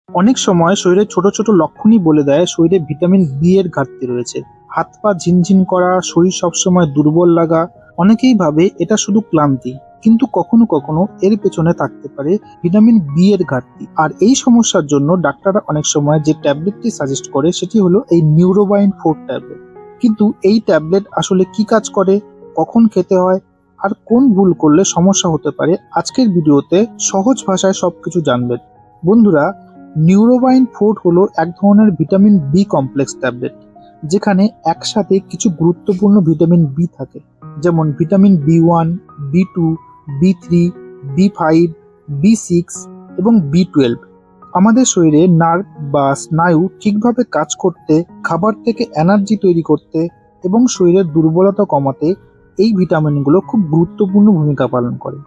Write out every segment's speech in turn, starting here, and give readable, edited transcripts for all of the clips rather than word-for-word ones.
অনেক সময় শরীরের ছোট ছোট লক্ষণই বলে দেয় শরীরে ভিটামিন বি এর ঘাটতি রয়েছে। হাত পা ঝিনঝিন করা, শরীর সবসময় দুর্বল লাগা। অনেকেই ভাবে এটা শুধু ক্লান্তি, কিন্তু কখনো কখনো এর পেছনে থাকতে পারে ভিটামিন বি এর ঘাটতি। আর এই সমস্যার জন্য ডাক্তাররা অনেক সময় যে ট্যাবলেটটি সাজেস্ট করে সেটি হলো এই নিউরোবাইন 4 ট্যাবলেট। কিন্তু এই ট্যাবলেট আসলে কি কাজ করে, কখন খেতে হয়, আর কোন ভুল করলে সমস্যা হতে পারে, আজকের ভিডিওতে সহজ ভাষায় সবকিছু জানবেন। বন্ধুরা, নিউরোবাইন 4 হলো এক ধরনের ভিটামিন বি কমপ্লেক্স ট্যাবলেট, যেখানে একসাথে কিছু গুরুত্বপূর্ণ ভিটামিন বি থাকে, যেমন vitamin B 1, B 2, B 3, B 5, B 6 এবং বি 12। আমাদের শরীরে নার্ভ বা স্নায়ু ঠিকভাবে কাজ করতে, খাবার থেকে এনার্জি তৈরি করতে এবং শরীরের দুর্বলতা কমাতে এই ভিটামিনগুলো খুব গুরুত্বপূর্ণ ভূমিকা পালন করে।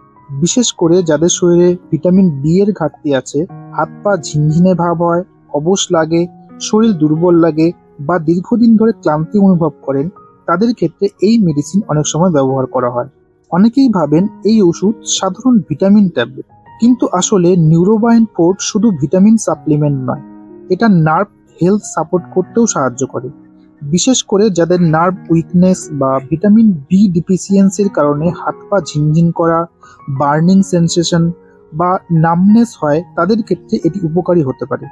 বিশেষ করে যাদের শরীরে ভিটামিন বি এর ঘাটতি আছে, হাত পা ঝিনঝিনে ভাব হয়, অবশ লাগে, শরীর দুর্বল লাগে বা দীর্ঘদিন ধরে ক্লান্তি অনুভব করেন, তাদের ক্ষেত্রে এই মেডিসিন অনেক সময় ব্যবহার করা হয়। অনেকেই ভাবেন এই ওষুধ সাধারণ ভিটামিন ট্যাবলেট, কিন্তু আসলে নিউরোবাইন 4 শুধু ভিটামিন সাপ্লিমেন্ট নয়, এটা নার্ভ হেলথ সাপোর্ট করতেও সাহায্য করে। বিশেষ করে যাদের নার্ভ উইকনেস বা ভিটামিন বি ডিফিসিয়েন্সির কারণে হাত পা ঝিনঝিন করা, বার্নিং সেন্সেশন বা নামনেস হয়, তাদের ক্ষেত্রে এটি উপকারী হতে পারে।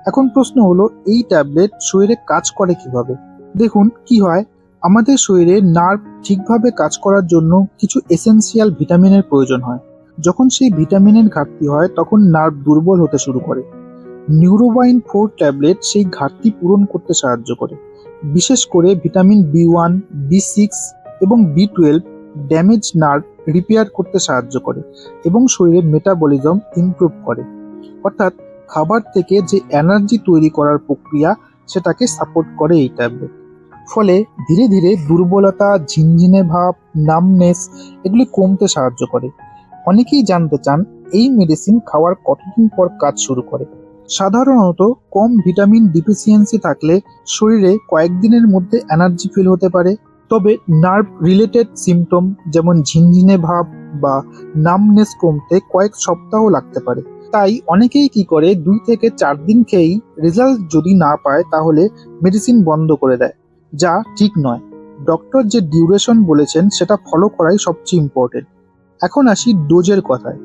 এখন প্রশ্ন হলো, এই ট্যাবলেট শরীরে কাজ করে কিভাবে? দেখুন কি হয়, আমাদের শরীরে নার্ভ ঠিকভাবে কাজ করার জন্য কিছু এসেনশিয়াল ভিটামিনের প্রয়োজন হয়। যখন সেই ভিটামিনের ঘাটতি হয়, তখন নার্ভ দুর্বল হতে শুরু করে। নিউরোবাইন 4 ট্যাবলেট সেই ঘাটতি পূরণ করতে সাহায্য করে। বিশেষ করে ভিটামিন বি 1, বি 6 এবং বি 12 ড্যামেজ নার্ভ রিপেয়ার করতে সাহায্য করে এবং শরীরের মেটাবলিজম ইমপ্রুভ করে। অর্থাৎ খাবার থেকে যে এনার্জি তৈরি করার প্রক্রিয়া, সেটাকে সাপোর্ট করে এই ট্যাবলেট। ফলে ধীরে ধীরে দুর্বলতা, ঝিনঝিনে ভাব, নামনেস এগুলি কমতে সাহায্য করে। অনেকেই জানতে চান এই মেডিসিন খাওয়ার কতদিন পর কাজ শুরু করে। সাধারণত কম ভিটামিন ডিফিসিয়েন্সি থাকলে শরীরে কয়েকদিনের মধ্যে এনার্জি ফিল হতে পারে। তবে নার্ভ রিলেটেড সিমটম যেমন ঝিনঝিনে ভাব বা নামনেস কমতে কয়েক সপ্তাহ লাগতে পারে। তাই অনেকেই কি করে, 2 থেকে 4 দিন খেয়েই রেজাল্ট যদি না পায় তাহলে মেডিসিন বন্ধ করে দেয়, যা ঠিক নয়। ডক্টর যে ডিউরেশন বলেছেন সেটা ফলো করাই সবচেয়ে ইম্পর্টেন্ট। এখন আসি ডোজের কথায়।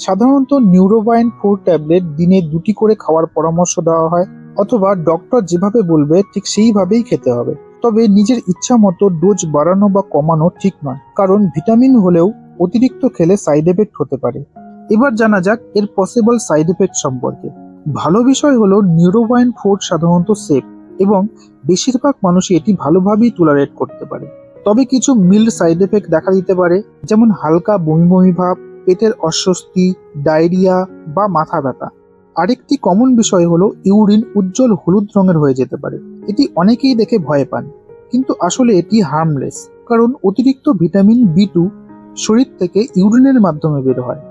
সাধারণত নিউরোবাইন 4 ট্যাবলেট দিনে 2টি করে খাওয়ার পরামর্শ দেওয়া হয়, অথবা ডক্টর যেভাবে বলবে ঠিক সেইভাবেই খেতে হবে। তবে নিজের ইচ্ছা মতো ডোজ বাড়ানো বা কমানো ঠিক নয়, কারণ ভিটামিন হলেও অতিরিক্ত খেলে সাইড এফেক্ট হতে পারে। এবার জানা যাক এর পসিবল সাইড এফেক্ট সম্পর্কে। ভালো বিষয় হলো নিউরোবাইন 4 সাধারণত সেফ এবং বেশিরভাগ মানুষই এটি ভালোভাবেই টলারেট করতে পারে। তবে কিছু মিল্ড সাইড এফেক্ট দেখা দিতে পারে, যেমন হালকা বমি বমি ভাব, পেটের অস্বস্তি, ডায়রিয়া বা মাথা ব্যথা। আরেকটি কমন বিষয় হলো ইউরিন উজ্জ্বল হলুদ রঙের হয়ে যেতে পারে। এটি অনেকেই দেখে ভয় পান, কিন্তু আসলে এটি হার্মলেস, কারণ অতিরিক্ত ভিটামিন বি 2 শরীর থেকে ইউরিনের মাধ্যমে বের হয়।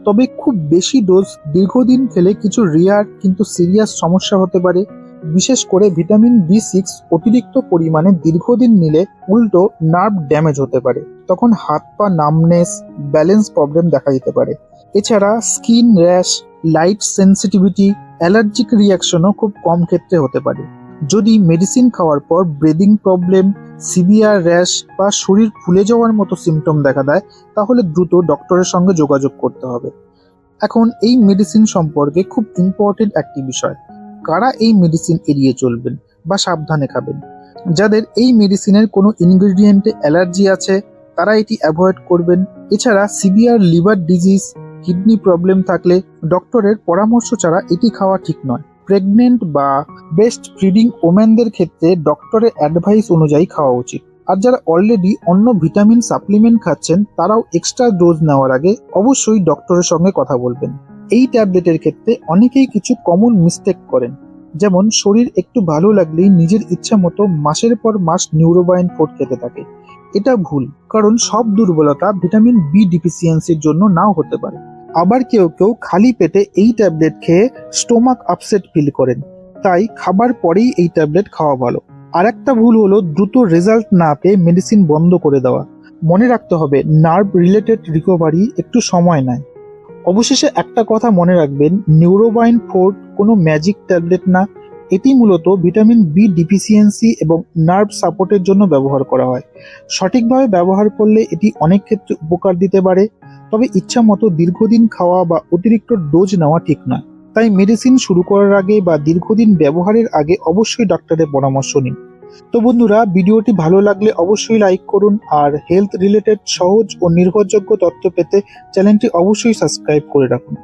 তবে খুব বেশি ডোজ দীর্ঘদিন খেলে কিছু রেয়ার কিন্তু সিরিয়াস সমস্যা হতে পারে। বিশেষ করে ভিটামিন বি 6 অতিরিক্ত পরিমাণে দীর্ঘদিন নিলে উল্টো নার্ভ ড্যামেজ হতে পারে, তখন হাত পা নামনেস, ব্যালেন্স প্রবলেম দেখা দিতে পারে। এছাড়া skin rash, light sensitivity, allergic রিয়াকশনও খুব কম ক্ষেত্রে হতে পারে। যদি মেডিসিন খাওয়ার পর ব্রিদিং প্রবলেম, সিভিয়ার র্যাশ বা শরীর ফুলে যাওয়ার মতো সিমটম দেখা দেয়, তাহলে দ্রুত ডক্টরের সঙ্গে যোগাযোগ করতে হবে। এখন এই মেডিসিন সম্পর্কে খুব ইম্পর্টেন্ট একটি বিষয়, কারা এই মেডিসিন এড়িয়ে চলবেন বা সাবধানে খাবেন। যাদের এই মেডিসিনের কোনো ইনগ্রেডিয়েন্টে অ্যালার্জি আছে, তারা এটি অ্যাভয়েড করবেন। এছাড়া severe liver disease, kidney problem থাকলে ডক্টরের পরামর্শ ছাড়া এটি খাওয়া ঠিক নয়। প্রেগনেন্ট বা ব্রেস্ট ফিডিং ওমেনদের ক্ষেত্রে ডক্টরের অ্যাডভাইস অনুযায়ী খাওয়া উচিত। আর যারা অলরেডি অন্য ভিটামিন সাপ্লিমেন্ট খাচ্ছেন, তারাও এক্সট্রা ডোজ নেওয়ার আগে অবশ্যই ডক্টরের সঙ্গে কথা বলবেন। এই ট্যাবলেটের ক্ষেত্রে অনেকেই কিছু কমন মিস্টেক করেন, যেমন শরীর একটু ভালো লাগলেই নিজের ইচ্ছা মতো মাসের পর মাস নিউরোবাইন 4 খেতে থাকে। এটা ভুল, কারণ সব দুর্বলতা ভিটামিন বি ডিফিসিয়েন্সির জন্য নাও হতে পারে। আবার কেউ কেউ খালি পেটে এই ট্যাবলেট খেয়ে স্টোমাক আপসেট ফিল করেন, তাই খাবার পরেই এই ট্যাবলেট খাওয়া ভালো। আর একটা ভুল হলো দ্রুত রেজাল্ট না পেয়ে মেডিসিন বন্ধ করে দেওয়া। মনে রাখতে হবে নার্ভ রিলেটেড রিকভারি একটু সময় নেয়। অবশেষে একটা কথা মনে রাখবেন, নিউরোবাইন ফোর্ট কোনো ম্যাজিক ট্যাবলেট না। এটি মূলত ভিটামিন বি ডিফিসিয়েন্সি এবং নার্ভ সাপোর্টের জন্য ব্যবহার করা হয়। সঠিকভাবে ব্যবহার করলে এটি অনেক ক্ষেত্রে উপকার দিতে পারে, তবে ইচ্ছা মতো দীর্ঘদিন খাওয়া বা অতিরিক্ত ডোজ নেওয়া ঠিক নয়। তাই মেডিসিন শুরু করার আগে বা দীর্ঘদিন ব্যবহারের আগে অবশ্যই ডাক্তারের পরামর্শ নিন। তো বন্ধুরা, ভিডিওটি ভালো লাগলে অবশ্যই লাইক করুন, আর হেলথ রিলেটেড সহজ ও নির্ভরযোগ্য তথ্য পেতে চ্যানেলটি অবশ্যই সাবস্ক্রাইব করে রাখুন।